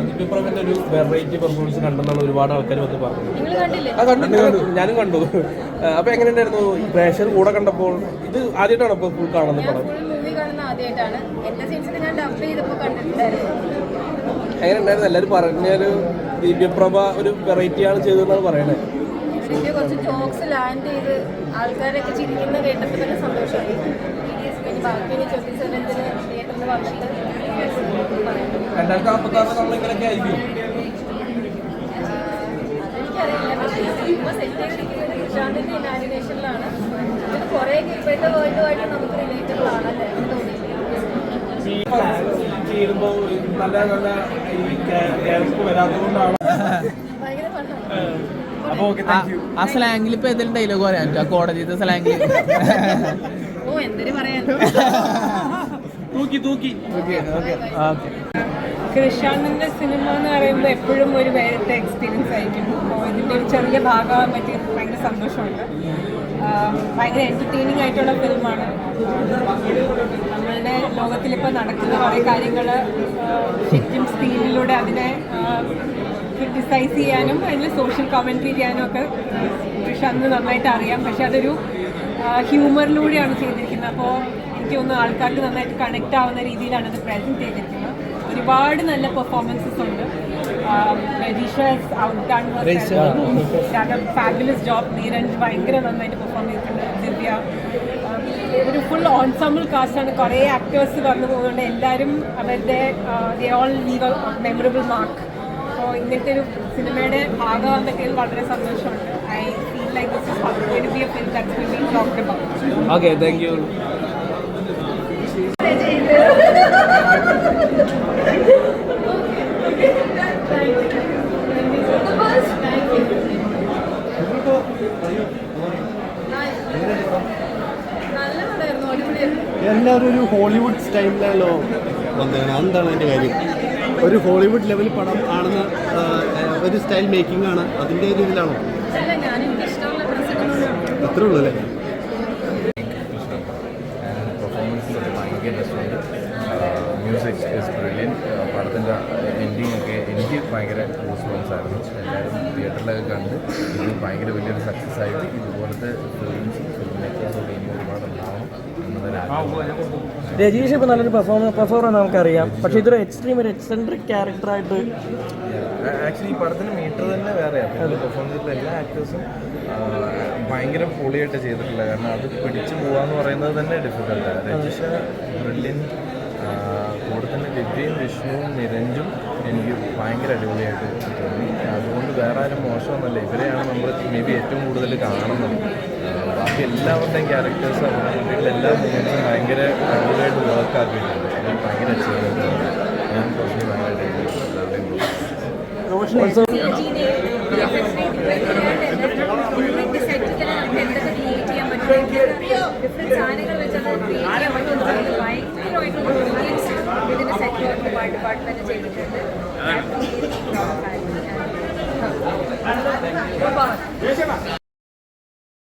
ദിപ്യപ്രഭന്റെ ഒരു variety performance കണ്ടെന്നാണ് ഒരുപാട് ആൾക്കാർ വന്ന് പറഞ്ഞത്. ഞാനും കണ്ടു. അപ്പൊ എങ്ങനെയുണ്ടായിരുന്നു പ്രേക്ഷകർ കൂടെ കണ്ടപ്പോൾ? ഇത് ആദ്യമായിട്ടാണ് ഇപ്പൊ ഫുൾ കാണുന്നത് പടം? എങ്ങനെ ഉണ്ടായിരുന്നു? എല്ലാവരും പറഞ്ഞൊരു ദിവ്യപ്രഭ ഒരു വെറൈറ്റിയാണ് ചെയ്തതെന്നാണ് പറയണത്. കുറച്ച് ജോക്സ് ലാൻഡ് ചെയ്ത് ആൾക്കാരൊക്കെ ചിരിക്കുന്ന കേട്ടപ്പോൾ തന്നെ സന്തോഷമായി. ബാക്കി 27 തിയേറ്ററിന്റെ ഭാഷയിൽ 2046 നമ്മളിങ്ങനെയൊക്കെ ആയിരിക്കും. അതെനിക്കറിയില്ല. പക്ഷേ സിനിമ സെറ്റ് ചെയ്തിരിക്കുന്നത് നിഷാന്തിന്റെ ഇമാജിനേഷനിലാണ്. ഇത് കുറേ ഇപ്പോഴത്തെ വേൾഡുമായിട്ട് നമുക്ക് റിലേറ്റബിൾ ആണല്ലേ ചെയ്യുമ്പോൾ നല്ല നല്ല ഈ ക്യാരക്ടർ വരാത്തതുകൊണ്ടാണ് ഭയങ്കര ഫണ്ണാണ്. ആ സ്ലാങ്ങിൽ ഇപ്പൊ ഏതെങ്കിലും ഡയലോഗ് പറയാൻ പറ്റും? ആ കോടതിയുടെ സ്ലാങ്ങിൽ എന്തൊരു പറയാൻ. കൃഷാനന്ദന്റെ സിനിമ എന്ന് പറയുമ്പോൾ എപ്പോഴും ഒരു വേറിട്ട എക്സ്പീരിയൻസ് ആയിരിക്കും. അപ്പോൾ ഇതിൻ്റെ ഒരു ചെറിയ ഭാഗമാകാൻ പറ്റി ഭയങ്കര സന്തോഷമുണ്ട്. ഭയങ്കര എൻ്റർടൈനിങ് ആയിട്ടുള്ള ഫിലിമാണ്. നമ്മളുടെ ലോകത്തിലിപ്പോൾ നടക്കുന്ന കുറേ കാര്യങ്ങൾ ശരിക്കും സ്ക്രീനിലൂടെ അതിനെ ക്രിട്ടിസൈസ് ചെയ്യാനും അതിൽ സോഷ്യൽ കമൻട്രി ചെയ്യാനും ഒക്കെ കൃഷാന്ത് നന്നായിട്ട് അറിയാം. പക്ഷെ അതൊരു ഹ്യൂമറിലൂടെയാണ് ചെയ്തിരിക്കുന്നത്. അപ്പോൾ എനിക്ക് തോന്നുന്നു ആൾക്കാർക്ക് നന്നായിട്ട് കണക്റ്റ് ആവുന്ന രീതിയിലാണ് അത് പ്രസൻറ്റ് ചെയ്തിരിക്കുന്നത്. ഒരുപാട് നല്ല പെർഫോമൻസസ് ഉണ്ട്. Fabulous job. നീരജ് ഭയങ്കര നന്നായിട്ട് പെർഫോം ചെയ്തിട്ടുണ്ട്. ദിവ്യ ഒരു ഫുൾ ഓൺസാമ്പിൾ കാസ്റ്റാണ്. കുറേ ആക്ടേഴ്സ് വന്നു പോകുന്നുണ്ട്. എല്ലാവരും അവരുടെ they all leave A memorable mark. അപ്പോൾ ഇങ്ങനത്തെ ഒരു സിനിമയുടെ ഭാഗമാകാൻ പറ്റിയതിൽ വളരെ സന്തോഷമുണ്ട്. I feel like this is going to be a film that's going to be talked about. Okay, thank you. എല്ലാവരും ഒരു ഹോളിവുഡ് സ്റ്റൈലിലല്ലോ വന്നതാണ്. എന്താണ് അതിൻ്റെ കാര്യം? ഒരു ഹോളിവുഡ് ലെവൽ പടം ആണെന്ന് ഒരു സ്റ്റൈൽ മേക്കിംഗ് ആണ്. അതിൻ്റെ ഒരു ഇതിലാണോ? അത്രേ ഉള്ളൂ അല്ലേ? പെർഫോമൻസ് ഭയങ്കര രസമുണ്ട്. Music is brilliant. പടത്തിൻ്റെ എൻഡിങ് ഒക്കെ എനിക്ക് ഭയങ്കര റെസ്പോൺസ് ആയിരുന്നു. എല്ലാവരും തിയേറ്ററിലൊക്കെ കണ്ട് ഇത് ഭയങ്കര വലിയൊരു സക്സസ് ആയിട്ട് ഇതുപോലത്തെ ഫിലിമേക്കേഴ്സൊക്കെ ഇനി ഒരുപാട് ഉണ്ടാവണം എന്നതൊരാഗ്രഹം. രജീഷ് ഇപ്പോൾ നല്ലൊരു പെർഫോമർ നമുക്കറിയാം. പക്ഷേ ഇതൊരു എക്സ്ട്രീം ഒരു എക്സെൻട്രിക് ക്യാരക്ടറായിട്ട് ആക്ച്വലി ഈ പടത്തിന് മീറ്റർ തന്നെ വേറെയാണ്. പെർഫോം ചെയ്തിട്ടുള്ള എല്ലാ ആക്ടേഴ്സും ഭയങ്കര പൊളിയായിട്ട് ചെയ്തിട്ടില്ല. കാരണം അത് പിടിച്ചു പോകാന്ന് പറയുന്നത് തന്നെ ഡിഫിക്കൽട്ടാണ്. രജിഷ ബ്രില്യൻ, കൂടെ തന്നെ ദിവ്യയും വിഷ്ണുവും നിരഞ്ജും എനിക്ക് ഭയങ്കര അടിപൊളിയായിട്ട് തോന്നി. അതുകൊണ്ട് വേറെ ആരും മോശമൊന്നുമല്ല. ഇവരെയാണ് നമ്മൾ മേ ബി ഏറ്റവും കൂടുതൽ കാണുന്നത്. ബാക്കി എല്ലാവരുടെയും ക്യാരക്ടേഴ്സ് അവരുടെ എല്ലാ മൂവ്മെൻറ്റ്സും ഭയങ്കര അടിപൊളിയായിട്ട് വർക്ക് ആക്കിയിട്ടുണ്ട്. അത് ഭയങ്കര അച്ചീവ്മെൻ്റ് ആണ്. ഞാൻ കുറച്ച് ഭയങ്കര ഡിഫറെന്റ് സാധനങ്ങൾ വെച്ചാൽ ഭയങ്കരമായിട്ടുള്ള ഇതിന്റെ സെറ്റ് പാട്ട് തന്നെ ചെയ്തിട്ടുണ്ട്.